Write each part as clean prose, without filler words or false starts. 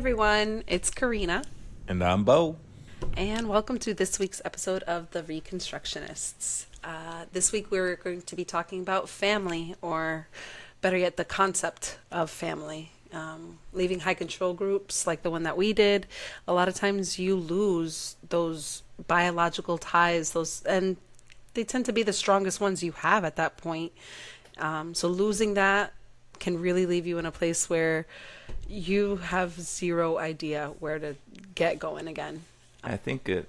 everyone, it's Corina, And I'm Beau. and welcome to this week's episode of The Reconstructionists. This week we're going to be talking about family, or better yet, the concept of family. Leaving high control groups like the one that we did, a lot of times you lose those biological ties, and they tend to be the strongest ones you have at that point. So losing that can really leave you in a place where you have zero idea where to get going again. I think it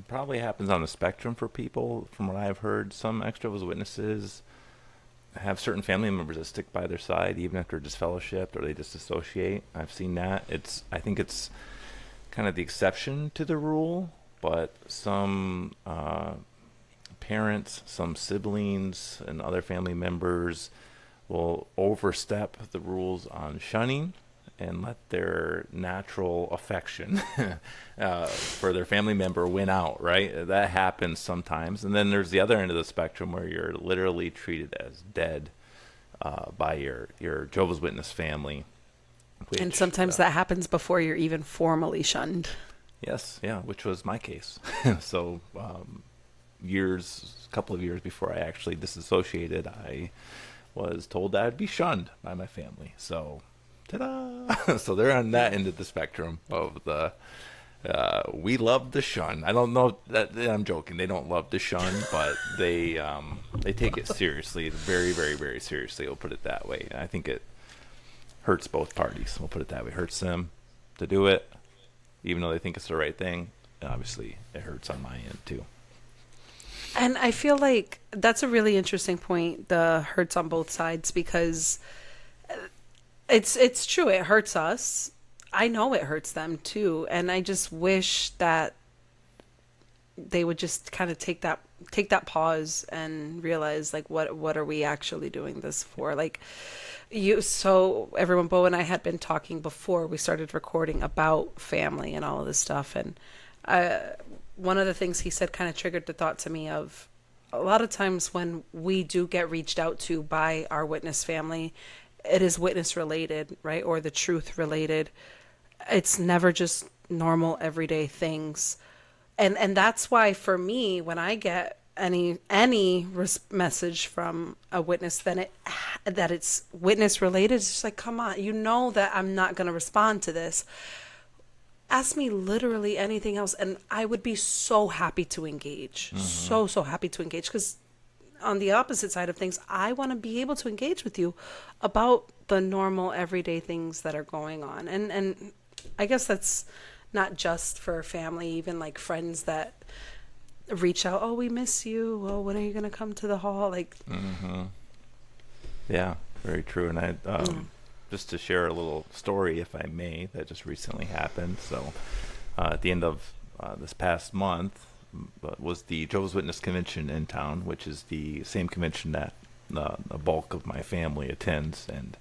probably happens on a spectrum for people. From what I've heard, some Ex-Jehovah's Witnesses have certain family members that stick by their side even after disfellowshipped or they just dissociate. I've seen that. I think it's kind of the exception to the rule, but some parents, some siblings, and other family members will overstep the rules on shunning and let their natural affection for their family member win out, right? That happens sometimes. And then there's the other end of the spectrum where you're literally treated as dead by your Jehovah's Witness family. And sometimes that happens before you're even formally shunned. Yes, yeah, which was my case. So a couple of years before I actually disassociated, I was told that I'd be shunned by my family. So ta-da! So they're on that end of the spectrum of the we love the shun. I don't know that I'm joking. They don't love the shun, but they take it seriously, very, very, very seriously. We'll put it that way. I think it hurts both parties. We'll put it that way. It hurts them to do it, even though they think it's the right thing. And obviously, it hurts on my end too. And I feel like that's a really interesting point, the hurts on both sides, because it's true, it hurts us. I know it hurts them too, and I just wish that they would just kind of take that pause and realize, like, what are we actually doing this for? Like, so everyone, Beau and I had been talking before we started recording about family and all of this stuff, and one of the things he said kind of triggered the thought to me of a lot of times when we do get reached out to by our witness family, it is witness related, right? Or the truth related. It's never just normal everyday things. And that's why for me, when I get any message from a witness, then that it's witness related, it's just like, come on, you know that I'm not going to respond to this. Ask me literally anything else, and I would be so happy to engage. So happy to engage, because on the opposite side of things, I want to be able to engage with you about the normal everyday things that are going on. And I guess that's not just for family, even like friends that reach out, oh, we miss you. Oh, when are you going to come to the hall? Like, Yeah, very true. And I just to share a little story, if I may, that just recently happened. So at the end of this past month was the Jehovah's Witness convention in town, which is the same convention that the bulk of my family attends. And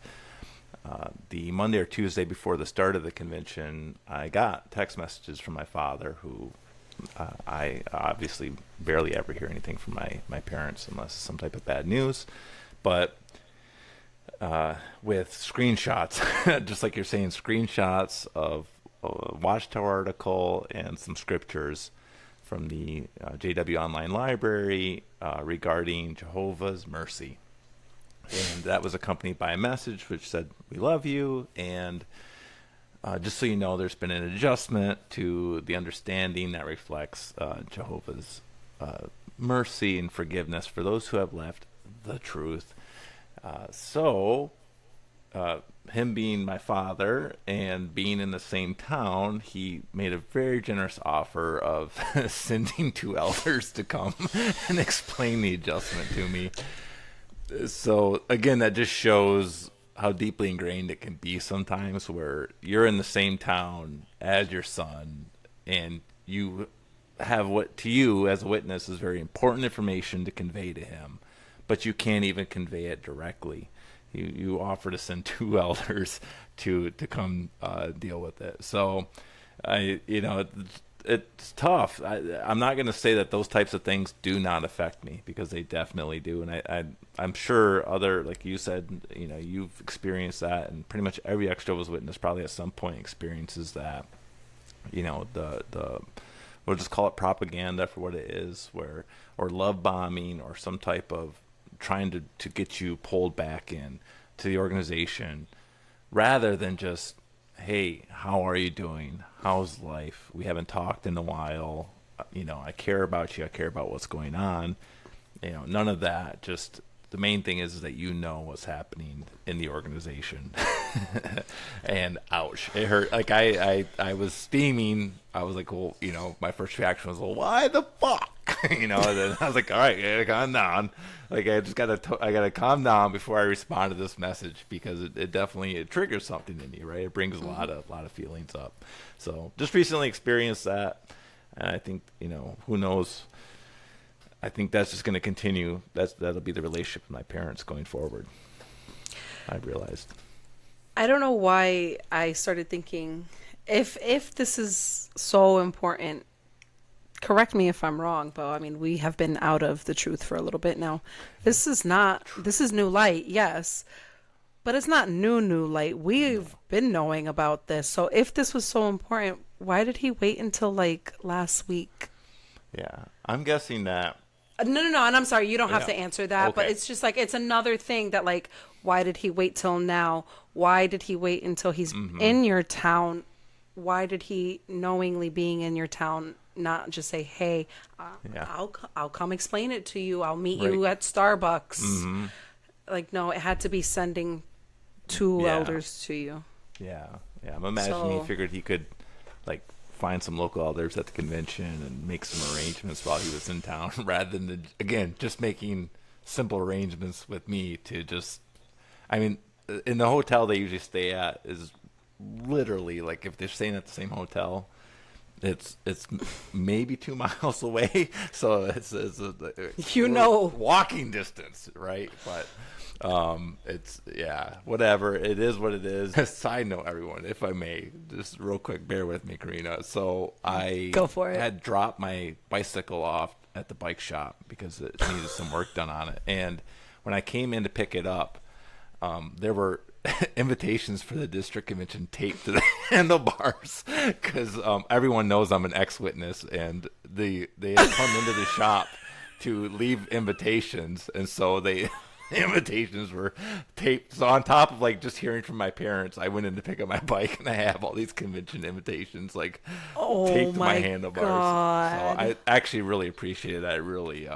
the Monday or Tuesday before the start of the convention, I got text messages from my father, who I obviously barely ever hear anything from my parents unless some type of bad news. But with screenshots, just like you're saying, screenshots of a Watchtower article and some scriptures from the JW Online Library regarding Jehovah's mercy. And that was accompanied by a message which said, we love you, and just so you know, there's been an adjustment to the understanding that reflects Jehovah's mercy and forgiveness for those who have left the truth. So him being my father and being in the same town, he made a very generous offer of sending two elders to come and explain the adjustment to me. So again, that just shows how deeply ingrained it can be sometimes, where you're in the same town as your son and you have what to you as a witness is very important information to convey to him, but you can't even convey it directly. You offer to send two elders to come deal with it. So it's tough. I'm not going to say that those types of things do not affect me, because they definitely do, and I'm sure other, like you said, you've experienced that, and pretty much every ex-Jehovah's Witness probably at some point experiences that. The we'll just call it propaganda for what it is, or love bombing, or some type of trying to get you pulled back in to the organization, rather than just, hey, how are you doing? How's life? We haven't talked in a while. I care about you. I care about what's going on. None of that. Just the main thing is that what's happening in the organization. And ouch, it hurt. Like I was steaming. I was like, well, my first reaction was, well, why the fuck? And then I was like, all right, I gotta calm down. Like I gotta calm down before I respond to this message, because it definitely it triggers something in you, right? It brings a lot of feelings up. So just recently experienced that, and I think who knows. I think that's just going to continue. That'll be the relationship with my parents going forward. I realized. I don't know why I started thinking, if this is so important, correct me if I'm wrong, Beau. I mean, we have been out of the truth for a little bit now. This is new light, yes, but it's not new light. We've been knowing about this. So if this was so important, why did he wait until like last week? Yeah, I'm guessing that. No. And I'm sorry, you don't have to answer that, Okay. but it's just like, it's another thing that, like, why did he wait till now? Why did he wait until he's in your town? Why did he, knowingly being in your town, not just say, hey, I'll come explain it to you. I'll meet you at Starbucks. Like, no, it had to be sending two elders to you. Yeah. I'm imagining he figured he could, like, find some local elders at the convention and make some arrangements while he was in town, rather than, again, just making simple arrangements with me to just, I mean, in the hotel they usually stay at is literally, like, if they're staying at the same hotel, it's maybe 2 miles away, so it's walking distance, right? But it's whatever, it is what it is. Side note, everyone, if I may, just real quick, bear with me, Corina. So I Go for it. had dropped my bicycle off at the bike shop because it needed some work done on it, and when I came in to pick it up, there were invitations for the district convention taped to the handlebars, because everyone knows I'm an ex-witness, and they had come into the shop to leave invitations, and so the invitations were taped. So on top of, like, just hearing from my parents, I went in to pick up my bike, and I have all these convention invitations, like, taped to my handlebars. God. So I actually really appreciated that. It really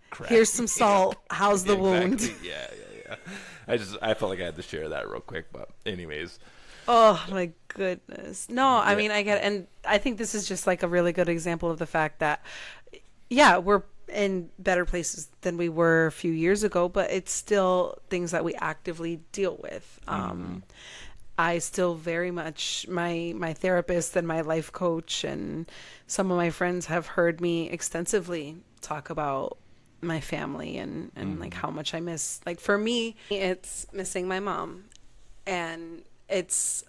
cracked Here's some me salt. up. How's the wound? Yeah. I felt like I had to share that real quick, but anyways. Oh my goodness. No, I mean, I get it. And I think this is just like a really good example of the fact that, we're in better places than we were a few years ago, but it's still things that we actively deal with. I still very much, my therapist and my life coach and some of my friends have heard me extensively talk about my family and like how much I miss. Like, for me, it's missing my mom. And it's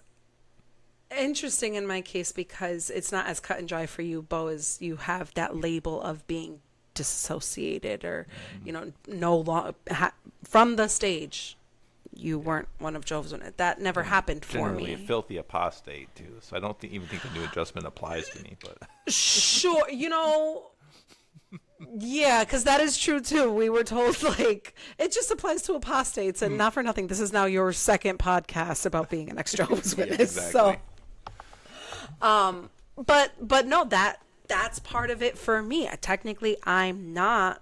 interesting in my case because it's not as cut and dry for you, Beau, as you have that label of being disassociated or, no longer from the stage. You weren't one of Jehovah's Witnesses. That never happened for me. Generally a filthy apostate too, so I don't even think the new adjustment applies to me. But sure, yeah, because that is true too. We were told, like, it just applies to apostates, and not for nothing, this is now your second podcast about being an ex-Jehovah's Witness. Exactly. So, but no, that's part of it for me. Technically, I'm not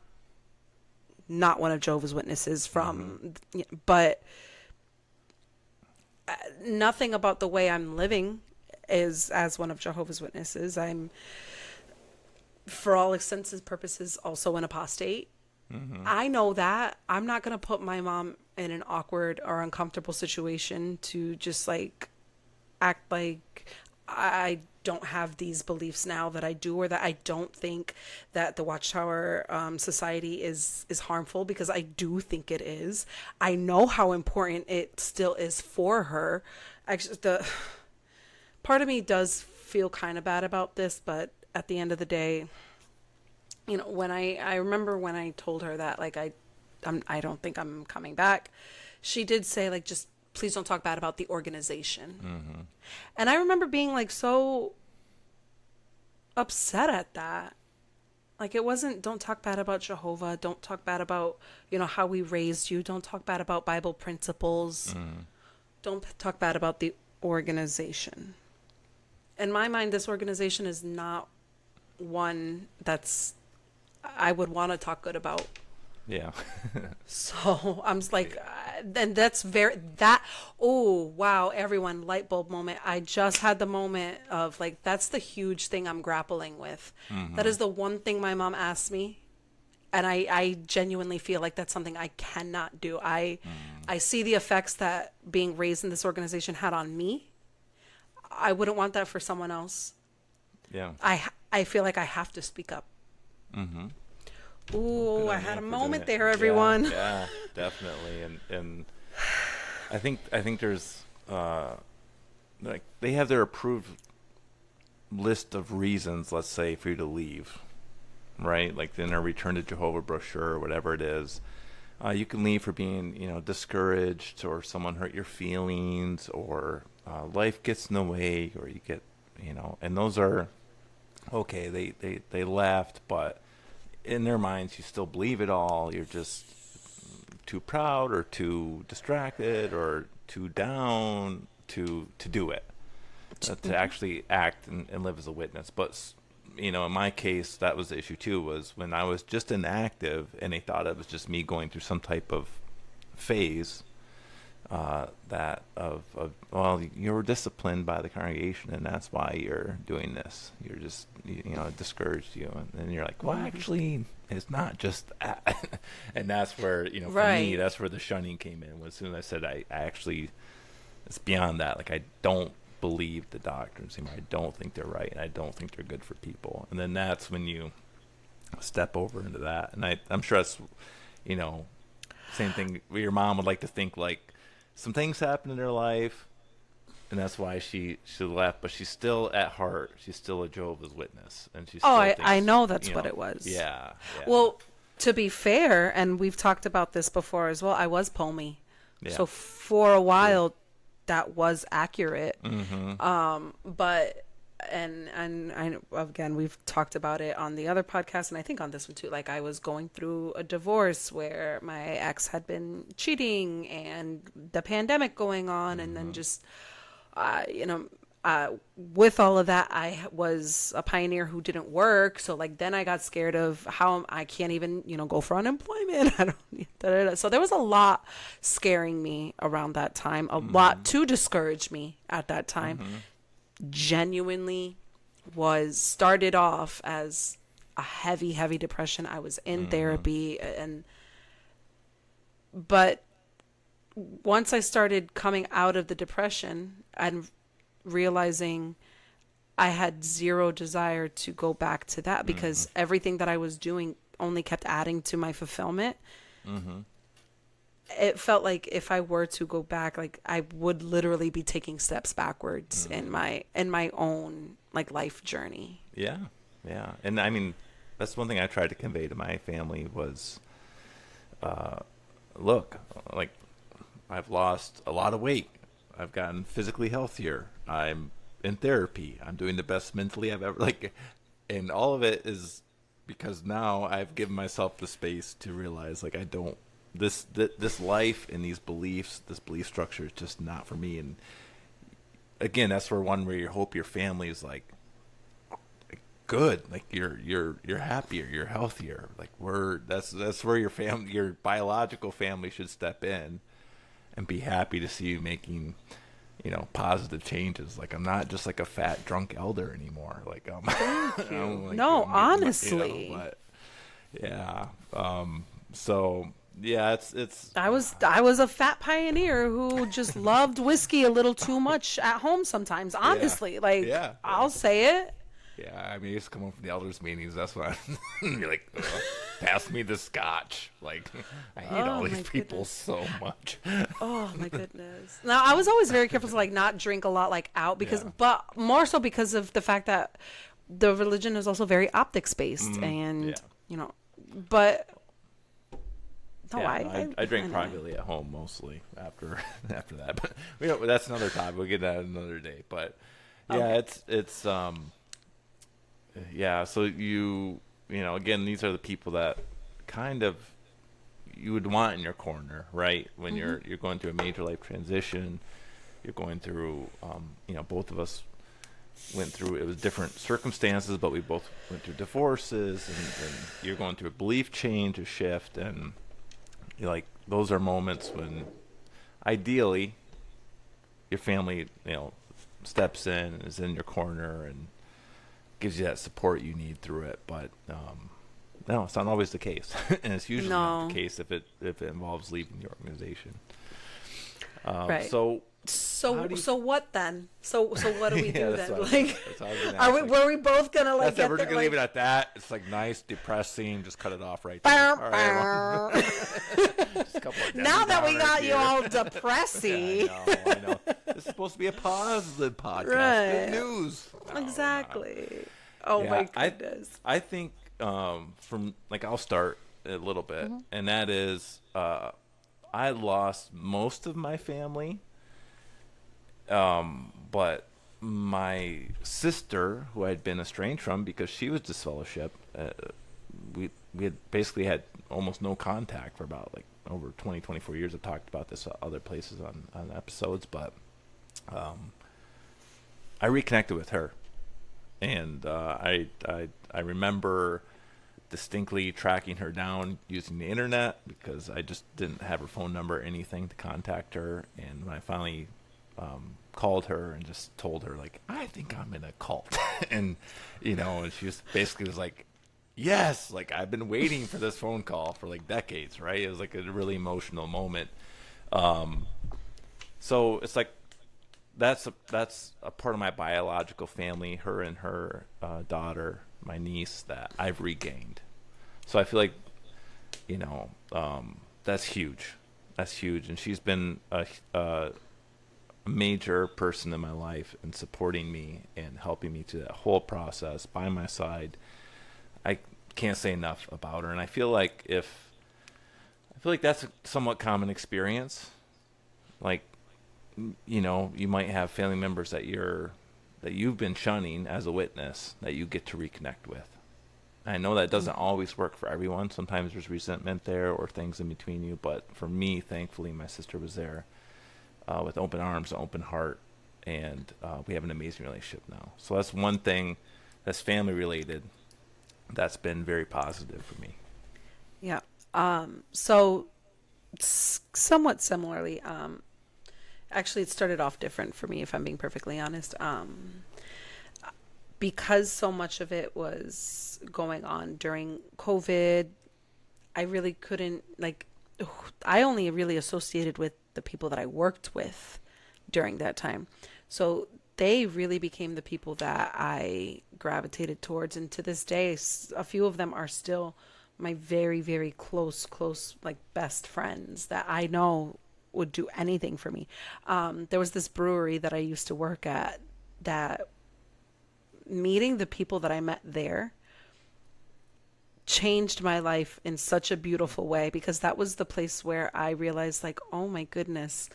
one of Jehovah's Witnesses but nothing about the way I'm living is as one of Jehovah's Witnesses. I'm, for all intents and purposes, also an apostate. I know that. I'm not going to put my mom in an awkward or uncomfortable situation to just, like, act like I don't have these beliefs now that I do, or that I don't think that the Watchtower Society is harmful, because I do think it is. I know how important it still is for her. Actually, the part of me does feel kind of bad about this, but at the end of the day, you know, when I remember when I told her that, like, I don't think I'm coming back. She did say, like, just please don't talk bad about the organization. Mm-hmm. And I remember being like so upset at that. Like, it wasn't, don't talk bad about Jehovah. Don't talk bad about, you know, how we raised you. Don't talk bad about Bible principles. Mm-hmm. Don't talk bad about the organization. In my mind, this organization is not one that's I would want to talk good about. Yeah. So I'm just like, then that's very, that, oh, wow, everyone, light bulb moment. I just had the moment of like, that's the huge thing I'm grappling with. Mm-hmm. That is the one thing my mom asked me. And I genuinely feel like that's something I cannot do. I see the effects that being raised in this organization had on me. I wouldn't want that for someone else. Yeah. I feel like I have to speak up. Mm-hmm. Ooh, Good I on had you a for moment doing it. there, everyone. Yeah, definitely. And I think there's like they have their approved list of reasons, let's say, for you to leave, right? Like in a Return to Jehovah brochure or whatever it is. You can leave for being, you know, discouraged, or someone hurt your feelings, or life gets in the way, or you get, you know, and those are okay. They left, but in their minds, you still believe it all. You're just too proud, or too distracted, or too down to do it, to actually act and live as a witness. But you know, in my case, that was the issue too. Was when I was just inactive, and they thought it was just me going through some type of phase. That of well, you were disciplined by the congregation, and that's why you're doing this. You're just you know, it discouraged you, and then you're like, well, actually, it's not just that. And that's where, you know, for me, that's where the shunning came in. As soon as I said I actually, it's beyond that. Like, I don't believe the doctrines anymore. I don't think they're right, and I don't think they're good for people. And then that's when you step over into that. And I'm sure that's, you know, same thing. Your mom would like to think like some things happened in her life, and that's why she left. But she's still at heart. She's still a Jehovah's Witness, and she. Oh, Still I thinks, know that's you what know, it was. Yeah. Well, to be fair, and we've talked about this before as well, I was Palmy. Yeah. So for a while, that was accurate. Mm-hmm. But and I again, we've talked about it on the other podcast, and I think on this one too. Like, I was going through a divorce where my ex had been cheating, and the pandemic going on, and then just you know, with all of that, I was a pioneer who didn't work. So like, then I got scared of how I can't even, you know, go for unemployment. I don't. So there was a lot scaring me around that time. A lot to discourage me at that time. Genuinely was started off as a heavy depression. I was in therapy, but once I started coming out of the depression and realizing I had zero desire to go back to that, because everything that I was doing only kept adding to my fulfillment. It felt like if I were to go back, like, I would literally be taking steps backwards in my own like life journey. Yeah. And I mean, that's one thing I tried to convey to my family was, look, like, I've lost a lot of weight. I've gotten physically healthier. I'm in therapy. I'm doing the best mentally I've ever, like, and all of it is because now I've given myself the space to realize, like, I don't, this life and these beliefs, this belief structure is just not for me. And again, that's where you hope your family is like good, like you're happier, you're healthier. Like, that's where your biological family should step in and be happy to see you making, you know, positive changes. Like, I'm not just like a fat drunk elder anymore. Like, I'm like, No, You honestly. know, but yeah. So yeah, it's. I was a fat pioneer who just loved whiskey a little too much at home sometimes. Honestly, like, I'll say it. Yeah, I mean, I used to come home from the elders meetings. That's why you're like, pass me the scotch. Like, I hate all these people so much. Oh my goodness. Now, I was always very careful to like not drink a lot, like, out, because, but more so because of the fact that the religion is also very optics based, Yeah. and but no, Yeah, no, I drink anyway. privately at home mostly after after that, but that's another topic. We'll get that another day. But yeah, Okay. it's yeah. So again, these are the people that kind of you would want in your corner, right? When Hmm. you're going through a major life transition, you're going through, both of us went through. It was different circumstances, but we both went through divorces, and you're going through a belief change, a shift, and those are moments when ideally your family steps in, is in your corner, and gives you that support you need through it. But no, it's not always the case, and it's usually not the No. case if it involves leaving the organization. Right. So how So do you? so what then? So what do we Yeah, do that's then? what Like, that's what I was gonna are ask. we Like, were we both gonna like that's it. get We're just there gonna leave like it at that. It's like nice, depressing. Just cut it off right there. bow, All right, bow. just a couple of Debbie Now that we Downers got you here. all Yeah, I depressy. know, I know. This is supposed to be a positive podcast. Good Right. news. No, no. Exactly. Oh my Yeah, goodness. I think from I'll start a little bit, Hmm. and that is I lost most of my family, but my sister, who I'd been estranged from because she was disfellowship, we had basically had almost no contact for about like over 24 years. I've talked about this other places on episodes, but I reconnected with her, and I remember distinctly tracking her down using the internet because I just didn't have her phone number or anything to contact her. And when I finally called her and just told her like I think I'm in a cult, and and she just basically was like, yes, like I've been waiting for this phone call for like decades, right? It was like a really emotional moment. So it's like that's a part of my biological family, her and her daughter, my niece, that I've regained. So I feel like that's huge. That's huge, and she's been a major person in my life and supporting me and helping me through that whole process by my side. I can't say enough about her, and I feel like that's a somewhat common experience. Like you might have family members that you've been shunning as a witness that you get to reconnect with. I know that doesn't always work for everyone. Sometimes there's resentment there or things in between you. But for me, thankfully, my sister was there with open arms, open heart, and we have an amazing relationship now. So that's one thing that's family related that's been very positive for me. Yeah. So somewhat similarly, actually it started off different for me if I'm being perfectly honest. Because so much of it was going on during COVID, I really couldn't like I only really associated with the people that I worked with during that time. So they really became the people that I gravitated towards, and to this day a few of them are still my very very close like best friends that I know would do anything for me. There was this brewery that I used to work at that meeting the people that I met there changed my life in such a beautiful way because that was the place where I realized like, oh my goodness,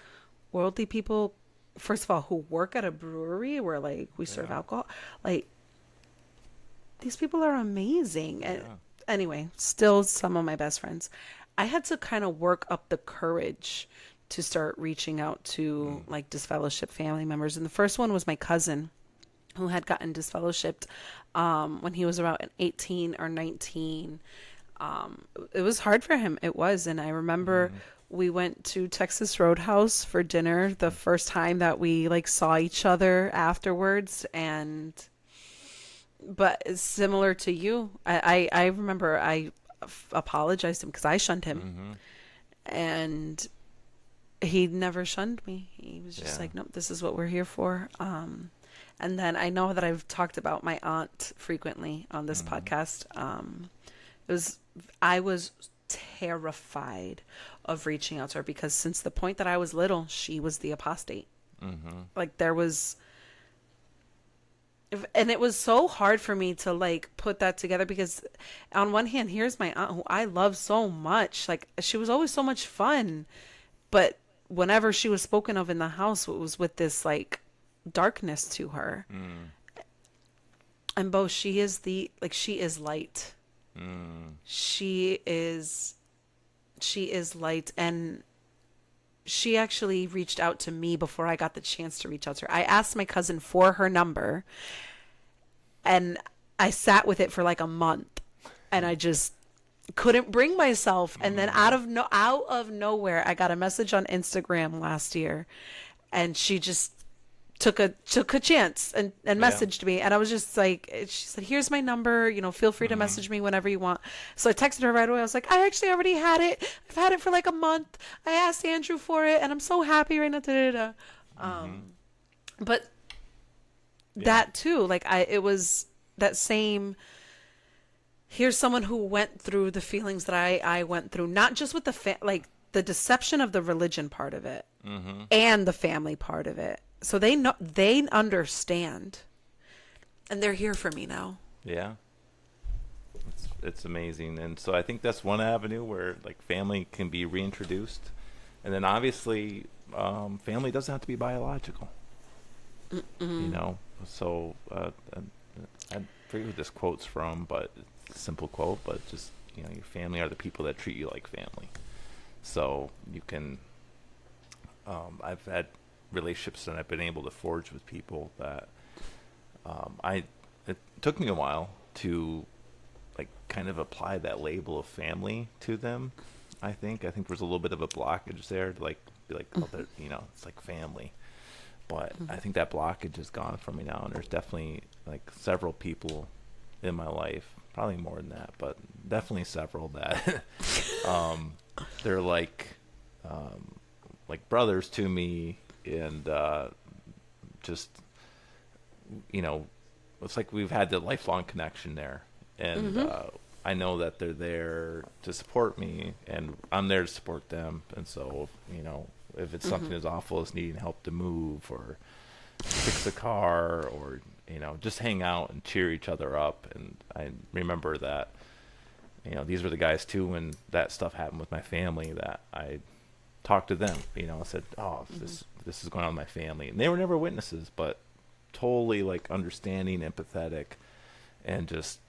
worldly people first of all who work at a brewery where like we serve Yeah, alcohol, like these people are amazing. And yeah. anyway, still some of my best friends. I had to kind of work up the courage to start reaching out to Mm. like disfellowship family members. And the first one was my cousin who had gotten disfellowshipped when he was about 18 or 19. It was hard for him. It was. And I remember Mm-hmm. we went to Texas Roadhouse for dinner the first time that we like saw each other afterwards. And, but it's similar to you. I remember I apologized to him because I shunned him. Mm-hmm. And he never shunned me. He was just Yeah. like, nope, this is what we're here for. And then I know that I've talked about my aunt frequently on this Mm-hmm. podcast. It was I was terrified of reaching out to her because since the point that I was little, she was the apostate. Mm-hmm. Like there was And it was so hard for me to like put that together because on one hand, here's my aunt who I love so much. Like she was always so much fun, but whenever she was spoken of in the house, it was with this like darkness to her. Mm, And Bo, she is the like she is light. mm, She is she is light, and she actually reached out to me before I got the chance to reach out to her. I asked my cousin for her number, and I sat with it for like a month, and I just couldn't bring myself. And then mm, out of nowhere, I got a message on Instagram last year, and she just took a chance and yeah. messaged me, and I was just like, she said, here's my number, feel free to Mm, message me whenever you want. So I texted her right away. I was like, I actually already had it. I've had it for like a month. I asked Andrew for it, and I'm so happy right now. Da, da, da. mm-hmm. But Yeah. that too, like it was that same, here's someone who went through the feelings that I went through, not just with like the deception of the religion part of it Mm-hmm. and the family part of it. So they understand, and they're here for me now. Yeah. It's amazing, and so I think that's one avenue where like family can be reintroduced, and then obviously, family doesn't have to be biological. You Mm. know, so I forget who this quote's from, but it's a simple quote, but just your family are the people that treat you like family. So you can, I've had relationships that I've been able to forge with people that I it took me a while to like kind of apply that label of family to them. I think there's a little bit of a blockage there to like be like, oh, it's like family. But I think that blockage is gone from me now, and there's definitely like several people in my life, probably more than that, but definitely several that um, they're um, like brothers to me, and just you know, it's like we've had the lifelong connection there, and Mhm. I know that they're there to support me, and I'm there to support them, and so if it's something Mhm. as awful as needing help to move or fix a car or just hang out and cheer each other up, and I remember that these were the guys too when that stuff happened with my family that I talked to them. I said, oh, Mhm. this is going on in my family, and they were never witnesses, but totally like understanding, empathetic, and just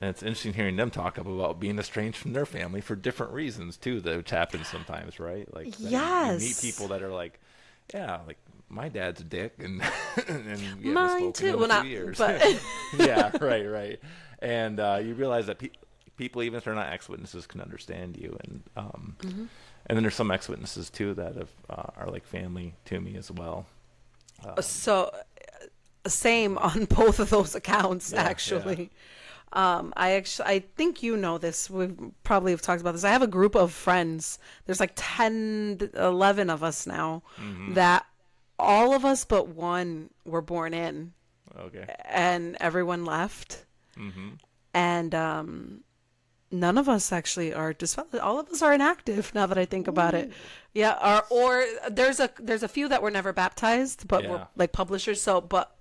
and it's interesting hearing them talk about being estranged from their family for different reasons too, that which happens sometimes, right? Like that you meet people Yes. that are like, yeah, like my dad's a dick, and and we haven't Mine spoken too. in a Well, few not, years. but Yeah, right, right. And you realize that people, even if they're not ex-witnesses, can understand you, Mhm. and then there's some ex-witnesses too that have are like family to me as well. Um, So same on both of those accounts, yeah, yeah. actually. I think you know this. We probably have talked about this. I have a group of friends. There's like 10, 11 of us now Mm-hmm. that all of us but one were born in, Okay. and everyone left. Mm-hmm. And none of us actually are disfellowed. All of us are inactive now that I think about it. Ooh. Yeah, or there's a few that were never baptized, but were Yeah. like publishers. So, but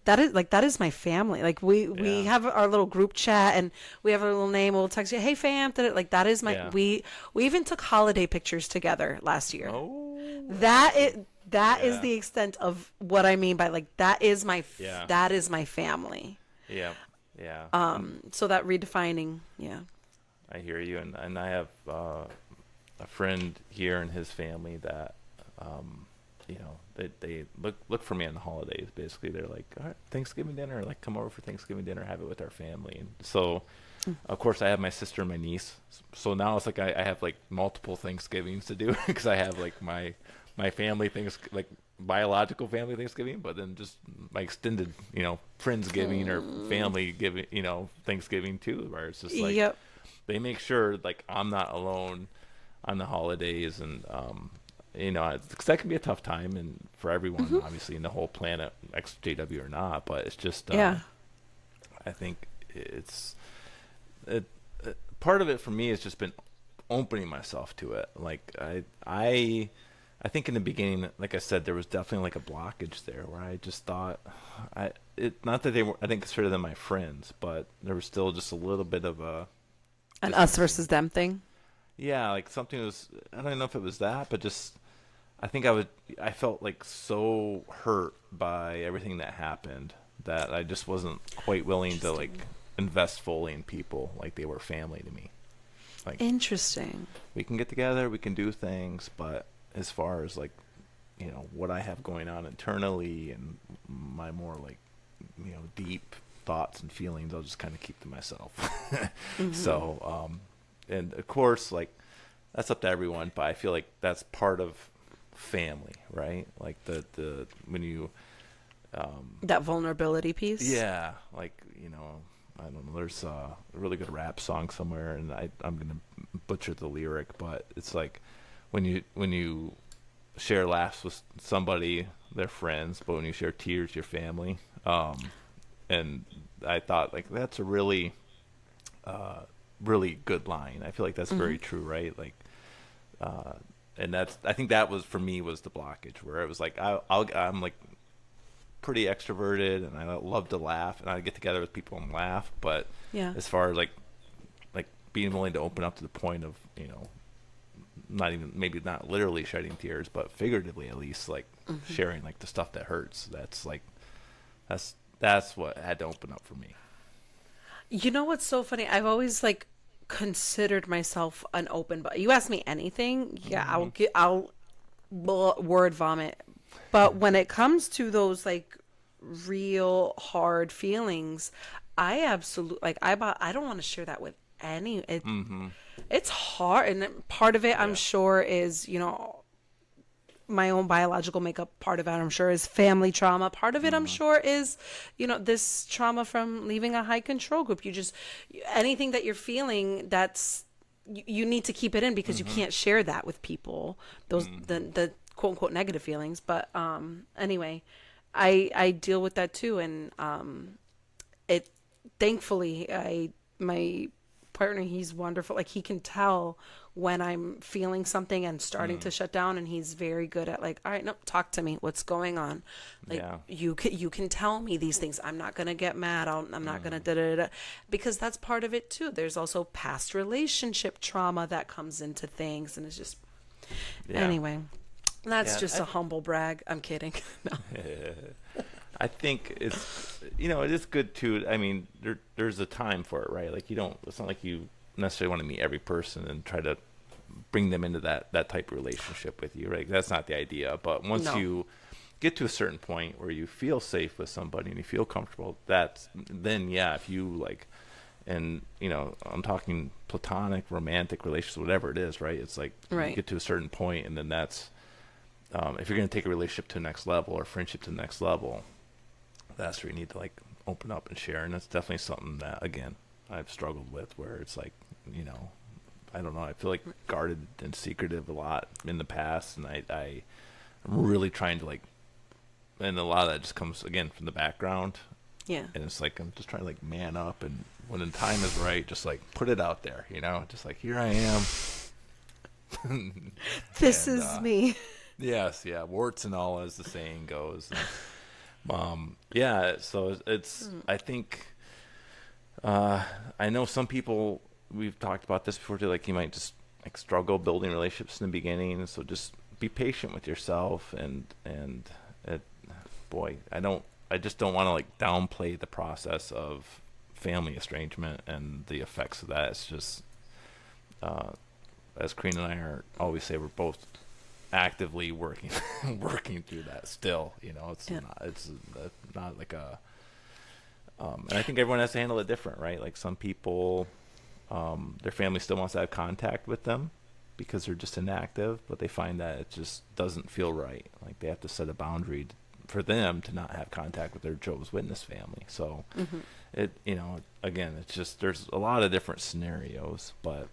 that is my family. Like we Yeah. have our little group chat, and we have our little name. We'll text you, hey fam. Like that is my Yeah. we even took holiday pictures together last year. Oh, That awesome. is Yeah. the extent of what I mean by like Yeah. that is my family. Yeah. Yeah. And So that redefining, yeah. I hear you, and I have a friend here and his family that they look for me on the holidays. Basically, they're like, all right, Thanksgiving dinner, like come over for Thanksgiving dinner, have it with our family. And so, of course, I have my sister and my niece. So now it's like I have like multiple Thanksgivings to do because I have like my family things, like biological family Thanksgiving, but then just my extended friendsgiving or family giving Thanksgiving too, where it's just like Yep. they make sure like I'm not alone on the holidays, and cause that can be a tough time and for everyone, Hmm. obviously, in the whole planet, Ex-JW or not. But it's just Yeah. I think it, part of it for me has just been opening myself to it. Like I I think in the beginning, like I said, there was definitely like a blockage there where I just thought, not that they were, I didn't consider them my friends, but there was still just a little bit of a An us distance. versus them thing. Yeah, like something was, I don't know if it was that, but just, I felt like so hurt by everything that happened that I just wasn't quite willing to like Interesting. invest fully in people like they were family to me. Like, Interesting. we can get together, we can do things, but as far as like, what I have going on internally and my more like, deep thoughts and feelings, I'll just kind of keep to myself. Hmm. So, and of course, like that's up to everyone, but I feel like that's part of family, right? Like the when you, That vulnerability piece. yeah, like I don't know. There's a really good rap song somewhere, and I'm gonna butcher the lyric, but it's like when you share laughs with somebody, they're friends, but when you share tears, you're family. And I thought like that's a uh, really good line. I feel like that's Hmm. very true, right? Like, uh, and I think that was for me was the blockage where it was like I'm like pretty extroverted and I love to laugh and I get together with people and laugh, but Yeah. as far as like being willing to open up to the point of not even maybe not literally shedding tears, but figuratively at least like Hmm. sharing like the stuff that hurts. That's what had to open up for me. You know what's so funny? I've always like considered myself an open book. You ask me anything, yeah, Hmm. I'll word vomit. But when it comes to those like real hard feelings, I absolutely like I don't want to share that with Hmm. it's hard, and part of it I'm Yeah. sure is, my own biological makeup. Part of it I'm sure is family trauma. Part of it I'm Hmm. sure is, this trauma from leaving a high control group. You just, anything that you're feeling, you need to keep it in because you Hmm. can't share that with people, those Hmm. the quote unquote negative feelings. But anyway, I deal with that too. And it thankfully, I my partner, he's wonderful. Like, he can tell when I'm feeling something and starting to Hmm. shut down, and he's very good at, like, all right, no, talk to me, what's going on. Like, Yeah. you can tell me these things. I'm not gonna get mad. I'm not gonna Hmm. da da da, because that's part of it too. There's also past relationship trauma that comes into things, and it's just, Yeah. anyway, that's Yeah. just a humble brag. I'm kidding. No. I think it is good too. I mean, there's a time for it, right? Like you don't. It's not like you necessarily want to meet every person and try to bring them into that type of relationship with you, right? That's not the idea. But once No. you get to a certain point where you feel safe with somebody and you feel comfortable, that's then yeah. If you like, and I'm talking platonic, romantic relationships, whatever it is, right? It's like you Right. get to a certain point, and then that's if you're going to take a relationship to the next level or friendship to the next level, that's where you need to like open up and share. And that's definitely something that again I've struggled with, where it's like, you know, I don't know. I feel like guarded and secretive a lot in the past, and I'm really trying to like, and a lot of that just comes again from the background, Yeah. and it's like I'm just trying to like man up, and when the time is right, just like put it out there, just like here I am, This and is me. yes, yeah, warts and all, as the saying goes. Yeah, so it's I think I know some people, we've talked about this before too, like you might just like struggle building relationships in the beginning, so just be patient with yourself and it, boy, I just don't want to like downplay the process of family estrangement and the effects of that. It's just uh as Corina and I are always say, we're both actively working working through that still. Yeah. It's not like a and I think everyone has to handle it different, right? Like some people, their family still wants to have contact with them because they're just inactive, but they find that it just doesn't feel right. Like they have to set a boundary for them to not have contact with their Jehovah's Witness family. So Hmm. again, it's just there's a lot of different scenarios, but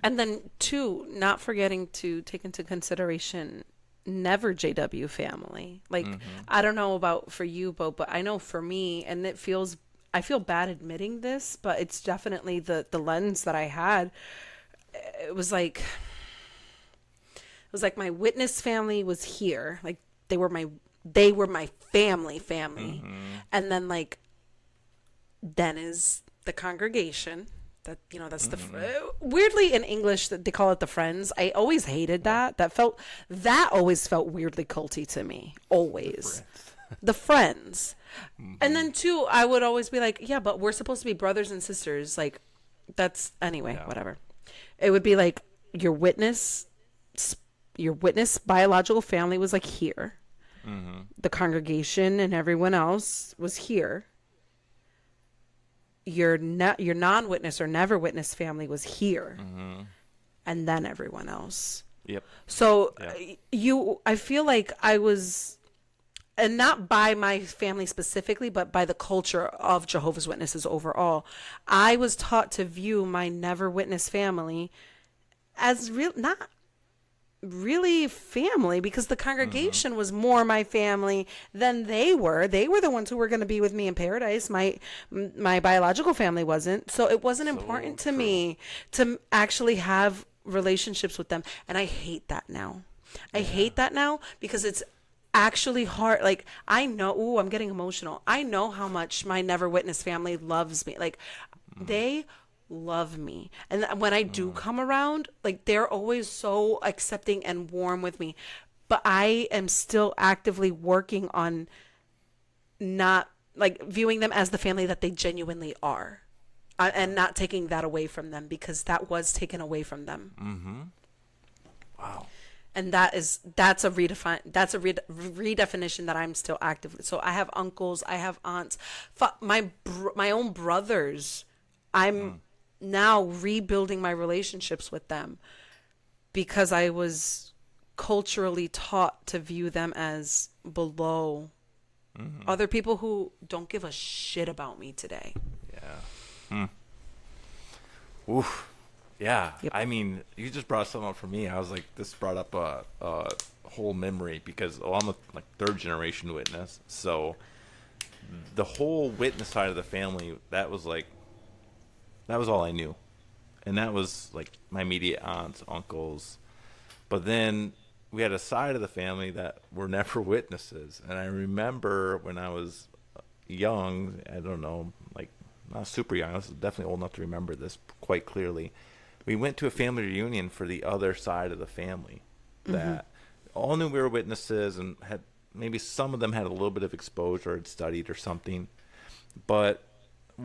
And then, two, not forgetting to take into consideration never JW family. Like, hmm. I don't know about for you, Bo, but I know for me, and I feel bad admitting this, but it's definitely the lens that I had. It was like, was like my witness family was here. Like they were my family. And then like then is the congregation. That that's weirdly in English that they call it the friends. I always hated Yeah. that. That always felt weirdly culty to me. Always. Friends. The friends. And then too, I would always be like, yeah, but we're supposed to be brothers and sisters. Like that's anyway, Yeah. whatever. It would be like your witness biological family was like here. The congregation and everyone else was here. Your non-witness or never witness family was here, and then everyone else. Yep. So Yep. I feel like I was, and not by my family specifically, but by the culture of Jehovah's Witnesses overall, I was taught to view my never witness family as not really family, because the congregation was more my family than they were. They were the ones who were going to be with me in paradise. My biological family wasn't. So it wasn't So important to true. me to actually have relationships with them. And I hate that now. I hate that now because it's actually hard. Like I know, ooh, I'm getting emotional. I know how much my never witness family loves me. Like they love me, and when I do come around, like they're always so accepting and warm with me, but I am still actively working on not like viewing them as the family that they genuinely are, and not taking that away from them, because that was taken away from them. Wow. And that's a redefinition that I'm still actively. So I have uncles, I have aunts, my own brothers. I'm now rebuilding my relationships with them because I was culturally taught to view them as below other people who don't give a shit about me today. Yeah. Oof. Yeah. Yep. I mean, you just brought something up for me. I was like, this brought up a whole memory because I'm a like third generation witness. So the whole witness side of the family, that was all I knew. And that was like my immediate aunts, uncles. But then we had a side of the family that were never witnesses. And I remember when I was young, I don't know, like not super young, I was definitely old enough to remember this quite clearly. We went to a family reunion for the other side of the family that all knew we were witnesses and had maybe some of them had a little bit of exposure, had studied or something, but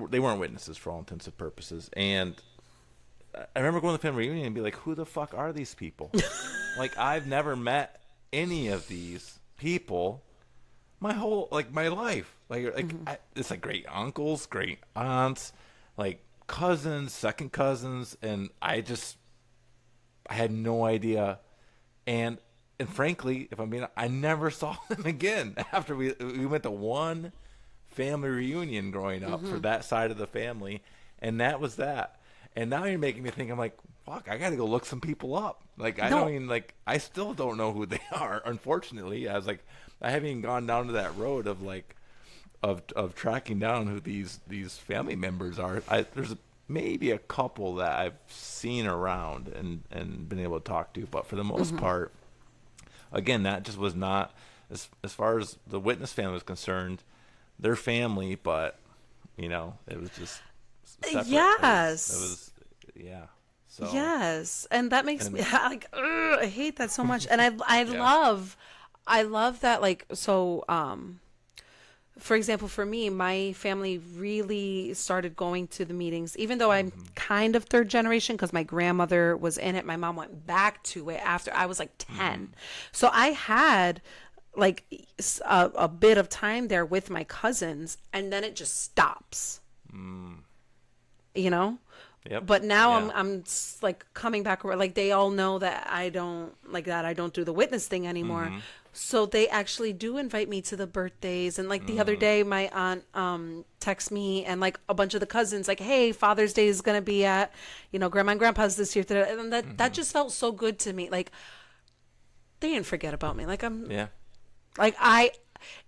they weren't witnesses for all intents and purposes. And I remember going to the family reunion and be like, who the fuck are these people? Like, I've never met any of these people my whole, like, my life. It's like great uncles, great aunts, like cousins, second cousins, and I had no idea. And frankly, if I'm being, I never saw them again after we went to one family reunion growing up for that side of the family, and that was that. And now you're making me think. I'm like, fuck, I got to go look some people up. Like, I don't even, like, I still don't know who they are. Unfortunately, I was like, I haven't even gone down to that road of like, of tracking down who these family members are. There's maybe a couple that I've seen around and been able to talk to, but for the most part, again, that just was not as far as the witness family was concerned. Their family, but it was just separate. Yes. It was yeah. So Yes, and that makes me like I hate that so much. And I Yeah. love that, like, so for example, for me, my family really started going to the meetings, even though I'm kind of third generation because my grandmother was in it. My mom went back to it after I was like 10. So I had like a bit of time there with my cousins, and then it just stops, you know? Yep. But now Yeah. I'm like coming back around. Like they all know that I don't do the witness thing anymore. So they actually do invite me to the birthdays. And like the other day, my aunt texts me and like a bunch of the cousins like, "Hey, Father's Day is gonna be at Grandma and Grandpa's this year." And that just felt so good to me. Like they didn't forget about me. Like Yeah. like I,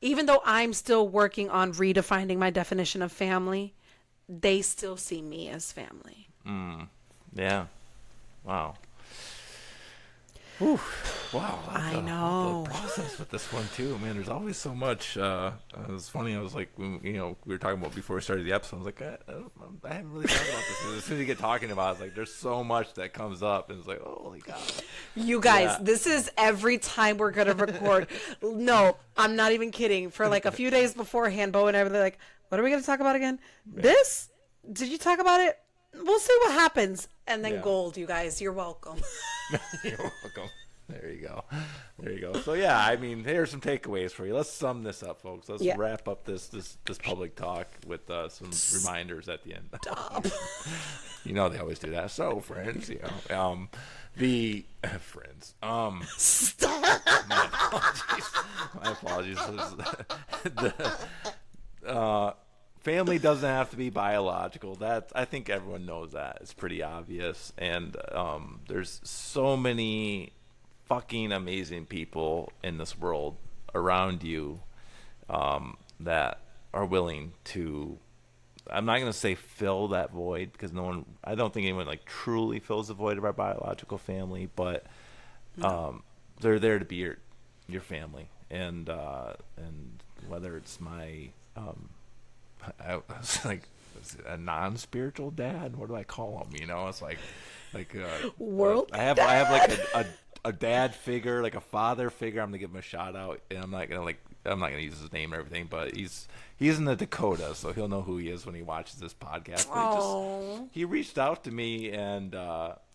even though I'm still working on redefining my definition of family, they still see me as family. Yeah. Wow. Whew. Wow, I I'll have know. to process with this one too, man. There's always so much. It was funny. I was like, we were talking about before we started the episode. I was like, I haven't really thought about this. As soon as you get talking about it, it's like there's so much that comes up, and it's like, holy cow. You guys, Yeah, this is every time we're gonna record. No, I'm not even kidding. For like a few days beforehand, Bo and I were like, "What are we gonna talk about again? yeah, This? Did you talk about it? We'll see what happens." And then yeah. gold, you guys. You're welcome. You're welcome. There you go. There you go. So yeah, I mean, here's some takeaways for you. Let's sum this up, folks. Let's Yeah. wrap up this public talk with some reminders at the end. Stop. They always do that. So, friends, the friends. Stop. My apologies. My apologies. Family doesn't have to be biological. That I think everyone knows that. It's pretty obvious. And there's so many fucking amazing people in this world around you that are willing to. I'm not gonna say fill that void because no one. I don't think anyone like truly fills the void of our biological family, but they're there to be your family, and whether it's my I was like a non-spiritual dad. What do I call him? It's like World. I have like a dad figure, like a father figure. I'm gonna give him a shout out, and I'm not gonna use his name or everything, but he's in the Dakota, so he'll know who he is when he watches this podcast. But Oh. he reached out to me, and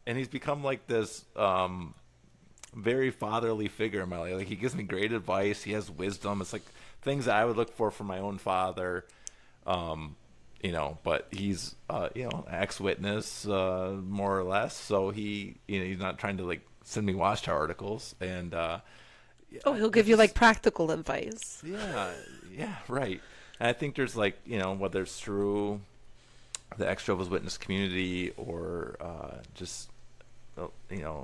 he's become like this very fatherly figure in my life. Like he gives me great advice. He has wisdom. It's like things that I would look for from my own father. But he's ex-witness more or less. So he's not trying to like send me Watchtower articles, and Oh, he'll give you like practical advice. yeah, right. And I think there's like whether it's through the Ex-Jehovah's Witness community or just a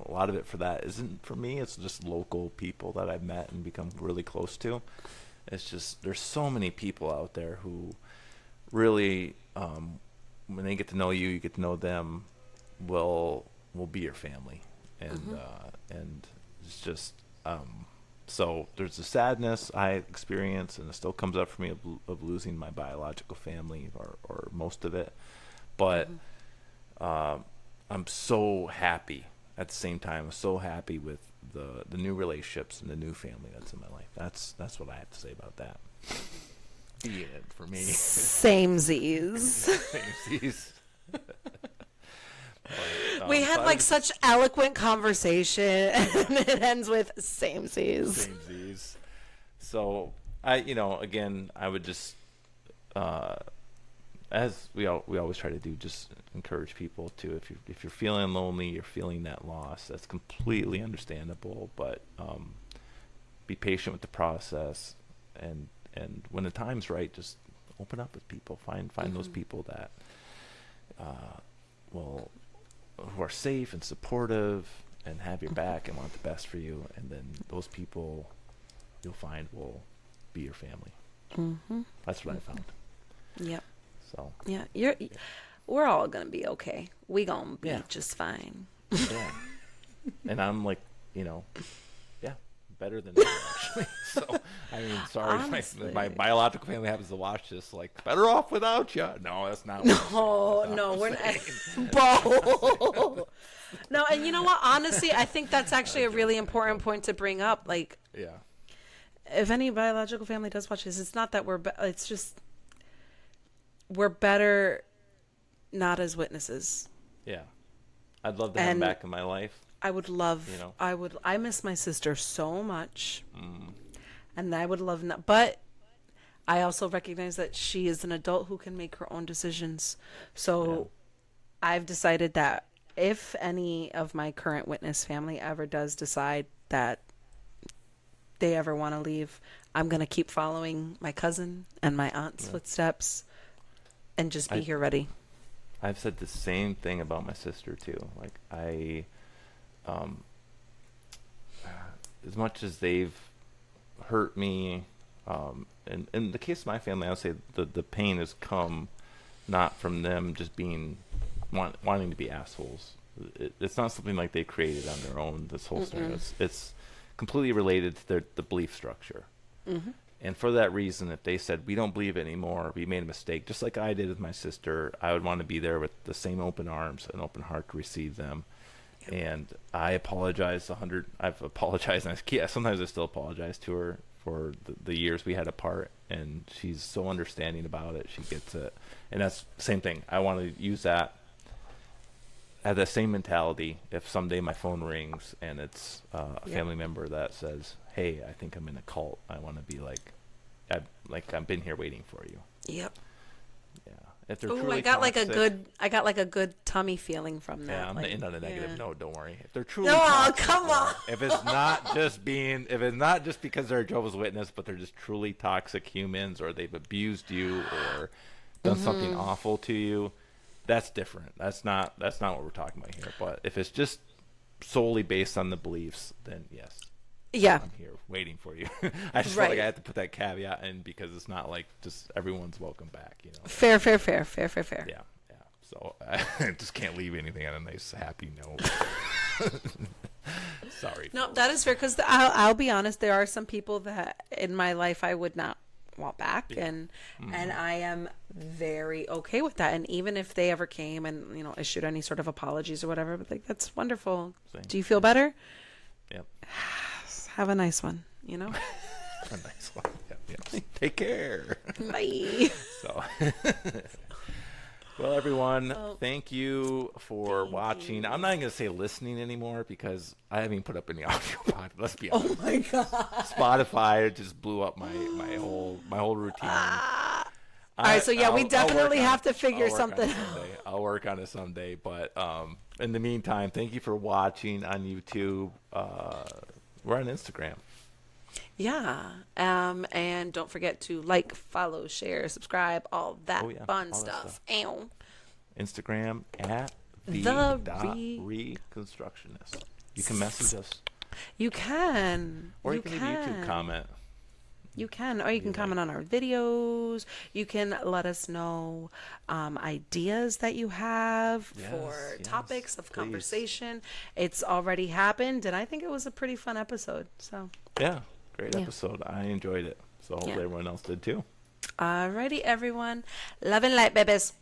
lot of it for that isn't for me. It's just local people that I've met and become really close to. It's just there's so many people out there who really, when they get to know you, you get to know them, will be your family, and it's just so there's the sadness I experience, and it still comes up for me of losing my biological family or most of it, but I'm so happy at the same time. I'm so happy with the new relationships and the new family that's in my life. That's what I have to say about that. The end for me. Samesies. Samesies. We had like such eloquent conversation, and it ends with samesies. Samesies. So again, I would just, as we always try to do, just encourage people to, if you're feeling lonely, you're feeling that loss, that's completely understandable. But be patient with the process, and when the time's right, just open up with people. Find those people that who are safe and supportive and have your back and want the best for you, and then those people you'll find will be your family. That's what I found. Yep. So Yeah, we're all gonna be okay. We gonna be just fine. yeah, and I'm like, better than that, actually. So I mean, sorry if my biological family happens to watch this. Like, better off without you. No, that's not. No, we're not. Bo. No, and you know what? Honestly, I think that's actually a really important point to bring up. Like, Yeah. if any biological family does watch this, it's not that it's just we're better not as witnesses. Yeah. I'd love to have him back in my life. I would love, I miss my sister so much. And I would love not, but I also recognize that she is an adult who can make her own decisions. So I've decided that if any of my current witness family ever does decide that they ever want to leave, I'm going to keep following my cousin and my aunt's footsteps and just be here ready. I've said the same thing about my sister too. Like as much as they've hurt me, and in the case of my family, I would say the pain has come not from them just being wanting to be assholes. It's not something like they created on their own. This whole story, it's completely related to the belief structure. Mm-hmm. And for that reason, if they said, we don't believe it anymore, we made a mistake, just like I did with my sister, I would want to be there with the same open arms and open heart to receive them. Yep. And I apologize I've apologized, and sometimes I still apologize to her for the years we had apart, and she's so understanding about it. She gets it. And that's the same thing. I want to use that, have that same mentality. If someday my phone rings and it's a family member that says, hey, I think I'm in a cult, I want to be like, I've been here waiting for you. Yep. Yeah. If they're Oh, truly I got toxic, like a good tummy feeling from that. yeah, I'm like, not a negative. yeah. No, don't worry. If they're truly No, toxic, come on. if it's not just because they're a Jehovah's Witness, but they're just truly toxic humans, or they've abused you or done something awful to you, that's different. That's not what we're talking about here. But if it's just solely based on the beliefs, then yes. Yeah. I'm here waiting for you. I just felt like I had to put that caveat in because it's not like just everyone's welcome back, you know. Fair. Yeah. So I just can't leave anything on a nice, happy note. Sorry. No, folks. that is fair because I'll be honest. There are some people that in my life I would not want back, and I am very okay with that. And even if they ever came and issued any sort of apologies or whatever, but like that's wonderful. Same. Do you feel better? Yep. Have a nice one. A nice one. Yep. Take care. Bye. So. Well, everyone, thank you for watching. I'm not even going to say listening anymore because I haven't even put up any audio podcast. Let's be honest. Oh my god. Spotify just blew up my whole routine. All right, so yeah, we definitely have to figure something out. I'll work on it someday. But in the meantime, thank you for watching on YouTube. We're on Instagram. Yeah. And don't forget to like, follow, share, subscribe, all that fun all that stuff. Ow. Instagram at The Reconstructionist. You can message us. You can. Or you can leave a YouTube comment. You can, or you can comment on our videos. You can let us know ideas that you have for topics of conversation. It's already happened, and I think it was a pretty fun episode. So yeah, great episode. I enjoyed it. So hopefully everyone else did too. Alrighty, everyone. Love and light, babies.